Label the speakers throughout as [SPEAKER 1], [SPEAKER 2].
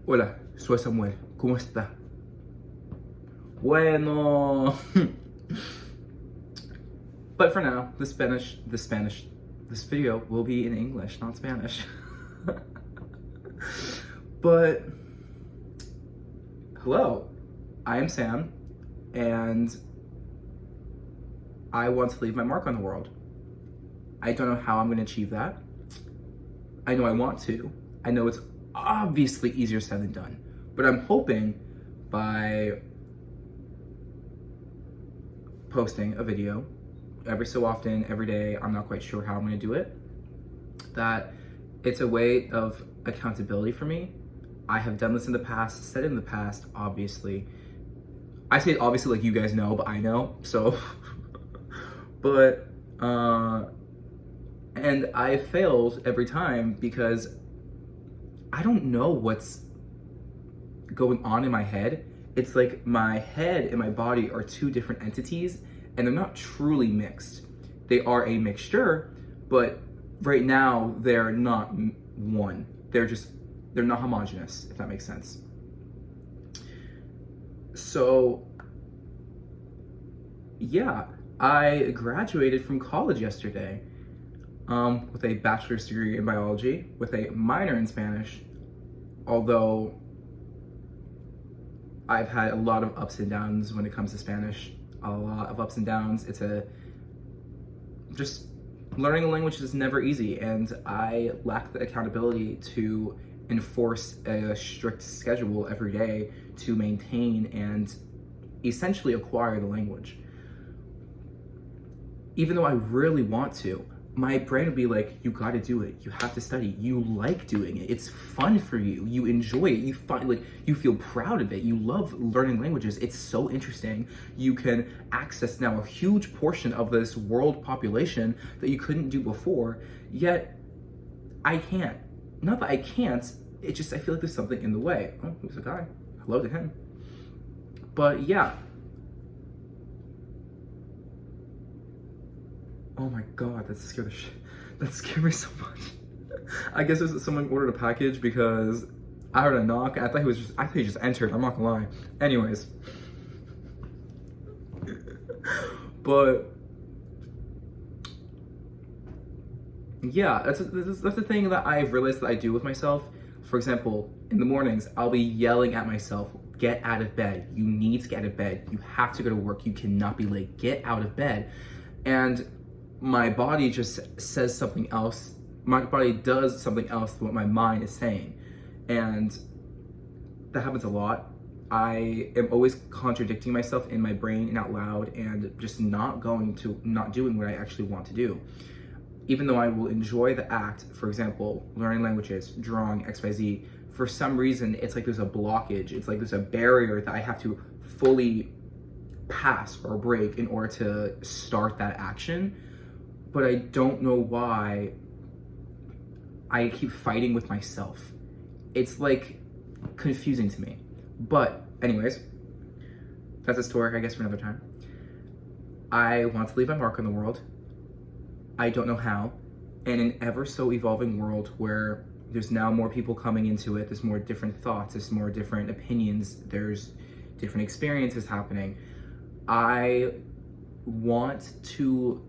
[SPEAKER 1] Hola, soy Samuel. ¿Cómo está? Bueno. But for now, this video will be in English, not Spanish. But hello, I am Sam, and I want to leave my mark on the world. I don't know how I'm going to achieve that. I know I want to. I know it's obviously easier said than done, but I'm hoping by posting a video every so often, every day, I'm not quite sure how I'm going to do it, that it's a way of accountability for me. I have done this in the past, said it in the past, obviously. I say it obviously like you guys know, but I know, so. But, and I failed every time because I don't know what's going on in my head. It's like my head and my body are two different entities, and they're not truly mixed. They are a mixture, but right now they're not one. They're not homogenous, if that makes sense. So, yeah, I graduated from college yesterday with a bachelor's degree in biology, with a minor in Spanish, although I've had a lot of ups and downs when it comes to Spanish. A lot of ups and downs. Just learning a language is never easy, and I lack the accountability to enforce a strict schedule every day to maintain and essentially acquire the language. Even though I really want to, my brain would be like, you gotta do it. You have to study. You like doing it. It's fun for you. You enjoy it. You feel proud of it. You love learning languages. It's so interesting. You can access now a huge portion of this world population that you couldn't do before, yet I can't. Not that I can't, it's just I feel like there's something in the way. Oh, there's a guy. Hello to him. But yeah. Oh my god, that scared me so much. I guess someone ordered a package because I heard a knock. I thought he just entered, I'm not gonna lie. Anyways. But yeah, that's the thing that I've realized that I do with myself. For example, in the mornings, I'll be yelling at myself, get out of bed. You need to get out of bed. You have to go to work. You cannot be late. Get out of bed. And my body just says something else. My body does something else than what my mind is saying. And that happens a lot. I am always contradicting myself in my brain and out loud, and just not doing what I actually want to do. Even though I will enjoy the act, for example, learning languages, drawing, XYZ, for some reason, it's like there's a blockage. It's like there's a barrier that I have to fully pass or break in order to start that action. But I don't know why I keep fighting with myself. It's like confusing to me. But anyways, that's a story, I guess, for another time. I want to leave my mark on the world. I don't know how. In an ever so evolving world where there's now more people coming into it, there's more different thoughts, there's more different opinions, there's different experiences happening. I want to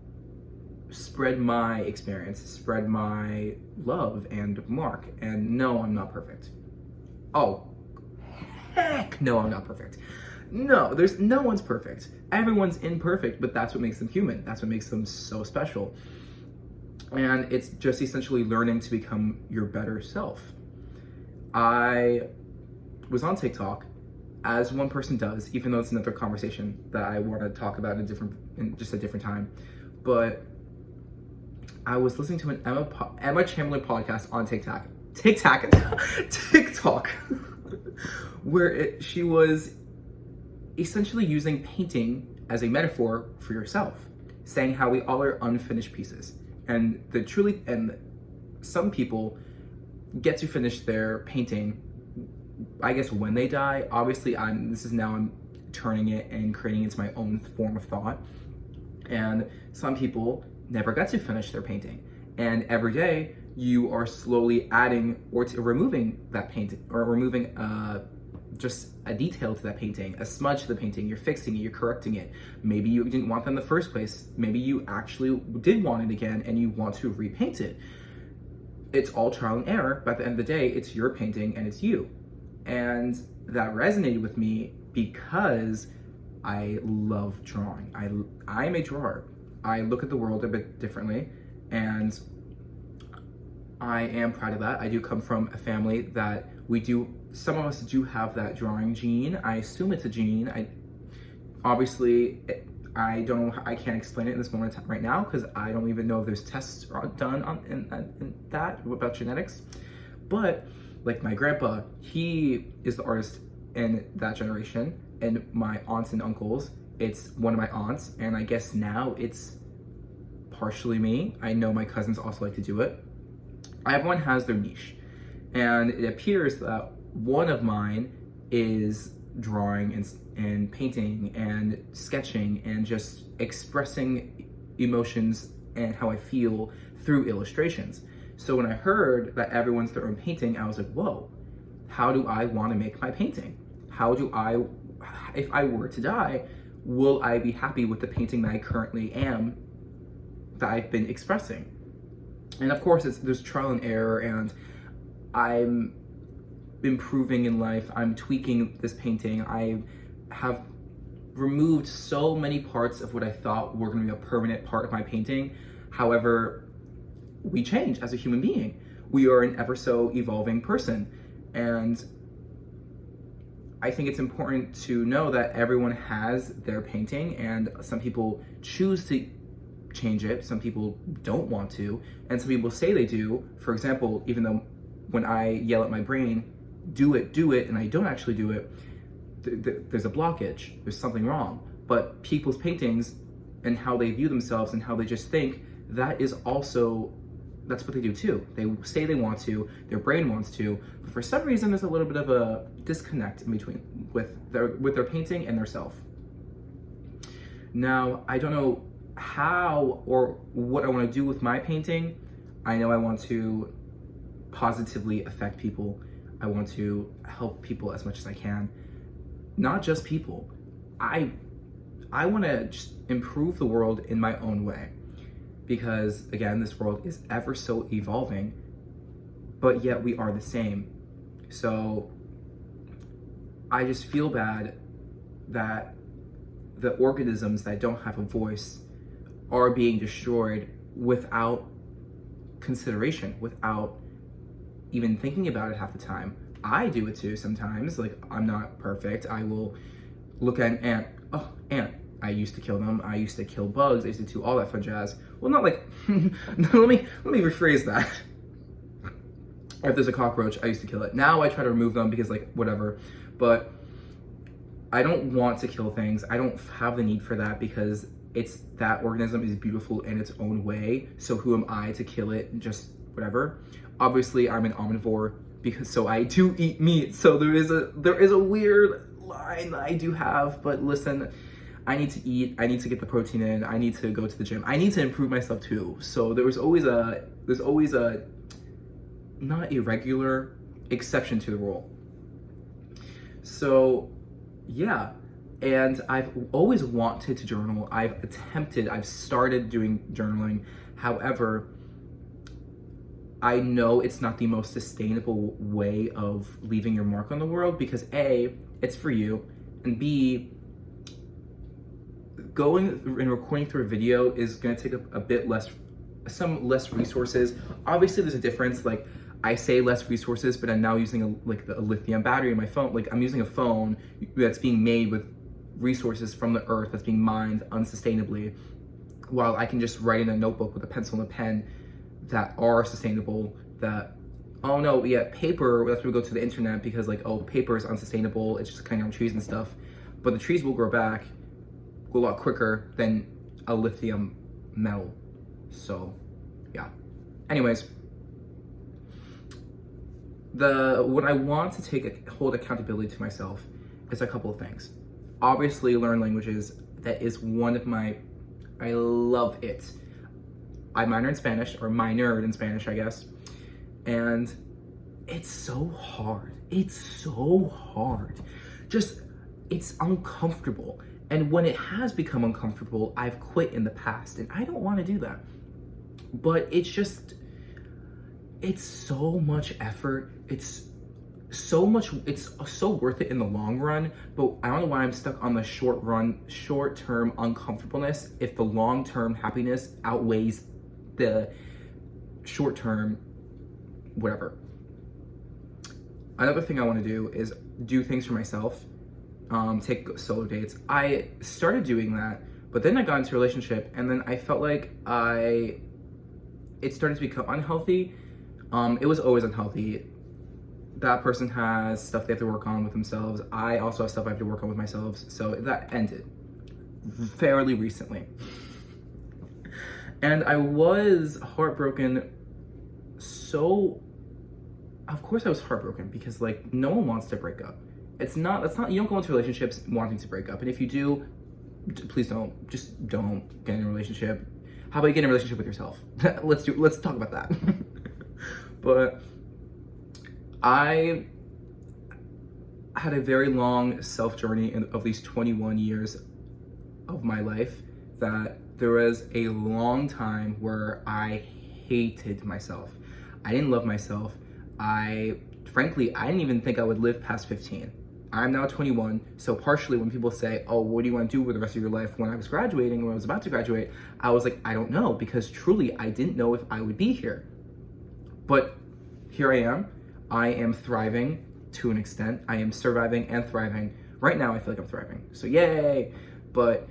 [SPEAKER 1] spread my experience, spread my love and mark. And no, I'm not perfect. Oh, heck no, I'm not perfect. No, no one's perfect. Everyone's imperfect, but that's what makes them human. That's what makes them so special. And it's just essentially learning to become your better self. I was on TikTok, as one person does, even though it's another conversation that I want to talk about in just a different time. But I was listening to an Emma Chamberlain podcast on TikTok, where she was essentially using painting as a metaphor for yourself, saying how we all are unfinished pieces, and some people get to finish their painting, I guess, when they die. Obviously, I'm turning it and creating it into my own form of thought, and some people never got to finish their painting, and every day you are slowly adding or removing that painting, or removing just a detail to that painting, a smudge to the painting. You're fixing it, you're correcting it. Maybe you didn't want that in the first place. Maybe you actually did want it again and you want to repaint it. It's all trial and error, but at the end of the day, it's your painting and it's you. And that resonated with me because I love drawing. I'm a drawer. I look at the world a bit differently, and I am proud of that. I do come from a family that some of us do have that drawing gene. I assume it's a gene. I can't explain it in this moment right now because I don't even know if there's tests done in that about genetics. But like my grandpa, he is the artist in that generation, and my aunts and uncles, it's one of my aunts, and I guess now it's partially me. I know my cousins also like to do it. Everyone has their niche, and it appears that one of mine is drawing and painting and sketching and just expressing emotions and how I feel through illustrations. So when I heard that everyone's their own painting, I was like, whoa, how do I want to make my painting? If I were to die, will I be happy with the painting that I currently am, that I've been expressing? And of course, there's trial and error, and I'm improving in life. I'm tweaking this painting. I have removed so many parts of what I thought were going to be a permanent part of my painting. However, we change as a human being. We are an ever so evolving person. And I think it's important to know that everyone has their painting, and some people choose to change it, some people don't want to, and some people say they do. For example, even though when I yell at my brain, do it, and I don't actually do it, there's a blockage, there's something wrong. But people's paintings and how they view themselves and how they just think, that's what they do too. They say they want to, their brain wants to, but for some reason there's a little bit of a disconnect in between with their painting and their self. Now, I don't know how or what I want to do with my painting. I know I want to positively affect people. I want to help people as much as I can. Not just people. I want to just improve the world in my own way. Because again, this world is ever so evolving, but yet we are the same. So I just feel bad that the organisms that don't have a voice are being destroyed without consideration, without even thinking about it half the time. I do it too sometimes. Like, I'm not perfect. I will look at an ant. Oh, ant. I used to kill them. I used to kill bugs. I used to do all that fun jazz. Well, not like, no, let me rephrase that. If there's a cockroach, I used to kill it. Now I try to remove them because, like, whatever. But I don't want to kill things. I don't have the need for that because that organism is beautiful in its own way. So who am I to kill it? Just whatever. Obviously, I'm an omnivore so I do eat meat. So there is a weird line that I do have. But listen, I need to eat. I need to get the protein in. I need to go to the gym. I need to improve myself too. So there's always a not irregular exception to the rule. So yeah. And I've always wanted to journal. I've started doing journaling. However, I know it's not the most sustainable way of leaving your mark on the world because A, it's for you, and B, going and recording through a video is gonna take some less resources. Obviously there's a difference, like I say less resources, but I'm now using a lithium battery in my phone. Like I'm using a phone that's being made with resources from the earth, that's being mined unsustainably, while I can just write in a notebook with a pencil and a pen that are sustainable. Oh no, yeah, paper, that's where we go to the internet because like, oh, paper is unsustainable, it's just cutting on trees and stuff. But the trees will grow back a lot quicker than a lithium metal. So yeah. Anyways, what I want to hold accountability to myself is a couple of things. Obviously, learn languages. That is one of I love it. I minored in Spanish, I guess. And it's so hard. It's so hard. Just, it's uncomfortable. And when it has become uncomfortable, I've quit in the past, and I don't want to do that. But it's just, it's so much effort. It's so worth it in the long run, but I don't know why I'm stuck on the short-term uncomfortableness if the long-term happiness outweighs the short-term whatever. Another thing I want to do is do things for myself, take solo dates. I started doing that, but then I got into a relationship, and then I felt like it started to become unhealthy. It was always unhealthy. That person has stuff they have to work on with themselves. I also have stuff I have to work on with myself. So that ended fairly recently. And I was heartbroken. So, of course I was heartbroken because like no one wants to break up. That's not, you don't go into relationships wanting to break up. And if you do, please don't get in a relationship. How about you get in a relationship with yourself? Let's talk about that. But I had a very long self journey of these 21 years of my life, that there was a long time where I hated myself. I didn't love myself. Frankly, I didn't even think I would live past 15. I'm now 21, so partially when people say, oh, what do you want to do with the rest of your life? When I was graduating, when I was about to graduate, I was like, I don't know, because truly I didn't know if I would be here. But here I am. I am thriving to an extent. I am surviving and thriving. Right now I feel like I'm thriving, so yay. But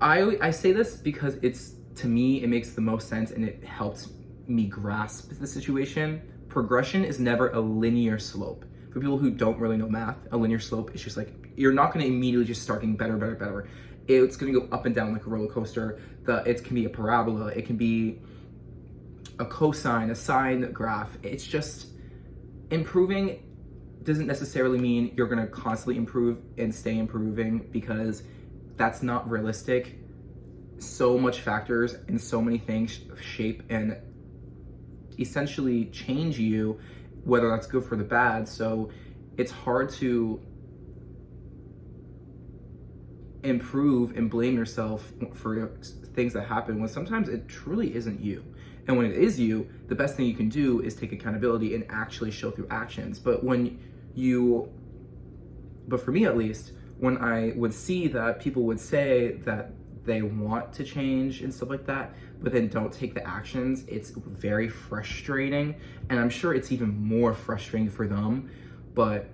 [SPEAKER 1] I say this because to me, it makes the most sense and it helps me grasp the situation. Progression is never a linear slope. For people who don't really know math, a linear slope is just like, you're not gonna immediately just start getting better. It's gonna go up and down like a roller coaster. It can be a parabola, it can be a cosine, a sine graph. It's just, improving doesn't necessarily mean you're gonna constantly improve and stay improving, because that's not realistic. So much factors and so many things shape and essentially change you, whether that's good for the bad. So it's hard to improve and blame yourself for things that happen when sometimes it truly isn't you. And when it is you, the best thing you can do is take accountability and actually show through actions. But for me at least, when I would see that people would say that they want to change and stuff like that, but then don't take the actions, it's very frustrating. And I'm sure it's even more frustrating for them. But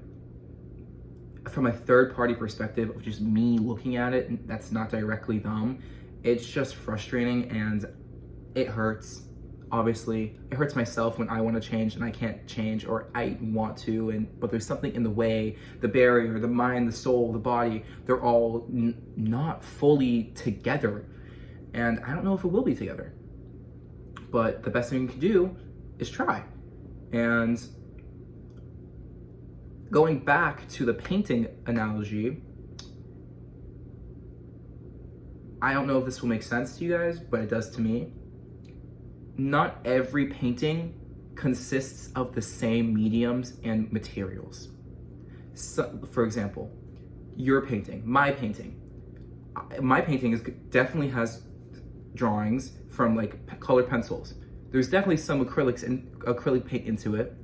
[SPEAKER 1] from a third party perspective of just me looking at it, that's not directly them, it's just frustrating and it hurts. Obviously, it hurts myself when I want to change and I can't change, or I want to, but there's something in the way. The barrier, the mind, the soul, the body, they're all not fully together. And I don't know if it will be together. But the best thing you can do is try. And going back to the painting analogy, I don't know if this will make sense to you guys, but it does to me. Not every painting consists of the same mediums and materials. So, for example, your painting, my painting definitely has drawings from like colored pencils. There's definitely some acrylic paint into it.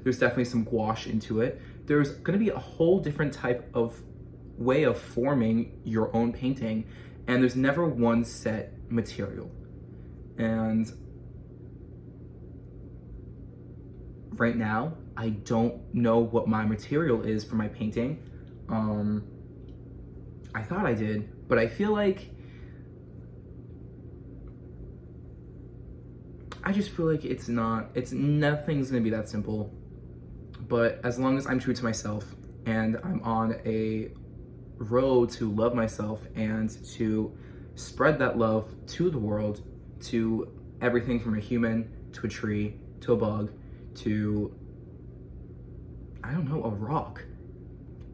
[SPEAKER 1] There's definitely some gouache into it. There's gonna be a whole different type of way of forming your own painting, and there's never one set material. And right now, I don't know what my material is for my painting. I thought I did, but I feel like nothing's gonna be that simple. But as long as I'm true to myself and I'm on a road to love myself and to spread that love to the world, to everything from a human to a tree to a bug to, I don't know, a rock,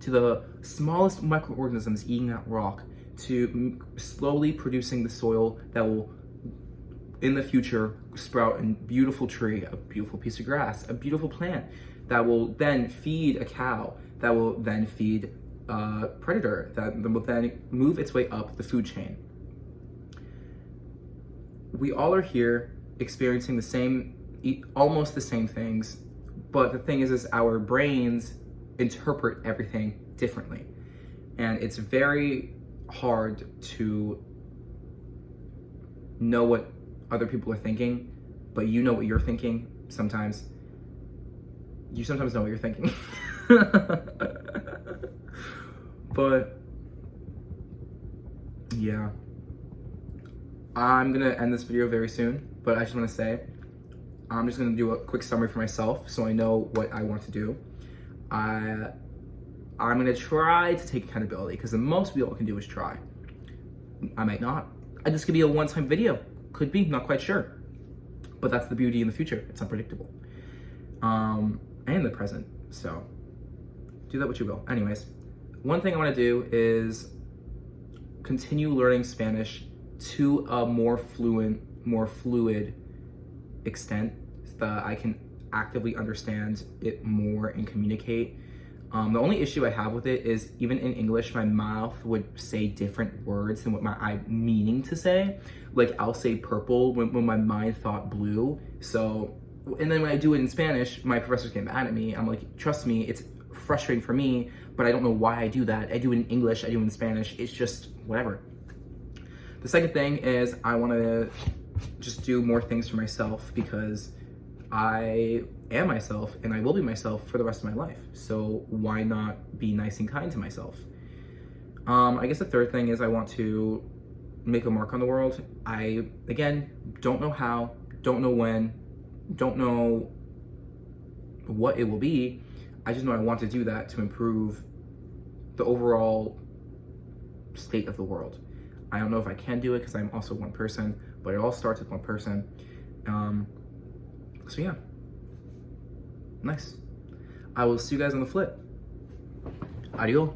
[SPEAKER 1] to the smallest microorganisms eating that rock, to slowly producing the soil that will in the future sprout a beautiful tree, a beautiful piece of grass, a beautiful plant that will then feed a cow, that will then feed a predator, that will then move its way up the food chain. We all are here experiencing the same, almost the same things, but the thing is our brains interpret everything differently. And it's very hard to know what other people are thinking, but you know what you're thinking sometimes. You sometimes know what you're thinking. But yeah, I'm gonna end this video very soon, but I just want to say I'm just gonna do a quick summary for myself so I know what I want to do. I'm gonna try to take accountability, because the most we all can do is try. I might not. This could be a one-time video. Could be, not quite sure. But that's the beauty in the future. It's unpredictable. And the present. So do that what you will. Anyways, one thing I want to do is continue learning Spanish to a more fluid extent, so that I can actively understand it more and communicate. The only issue I have with it is, even in English, my mouth would say different words than what I'm meaning to say. Like, I'll say purple when my mind thought blue. So, and then when I do it in Spanish, my professors get mad at me. I'm like, trust me, it's frustrating for me, but I don't know why I do that. I do it in English, I do it in Spanish. It's just whatever. The second thing is I want to just do more things for myself, because I am myself and I will be myself for the rest of my life. So why not be nice and kind to myself? I guess the third thing is I want to make a mark on the world. I, again, don't know how, don't know when, don't know what it will be. I just know I want to do that to improve the overall state of the world. I don't know if I can do it, because I'm also one person, but it all starts with one person. So yeah, nice. I will see you guys on the flip. Adios.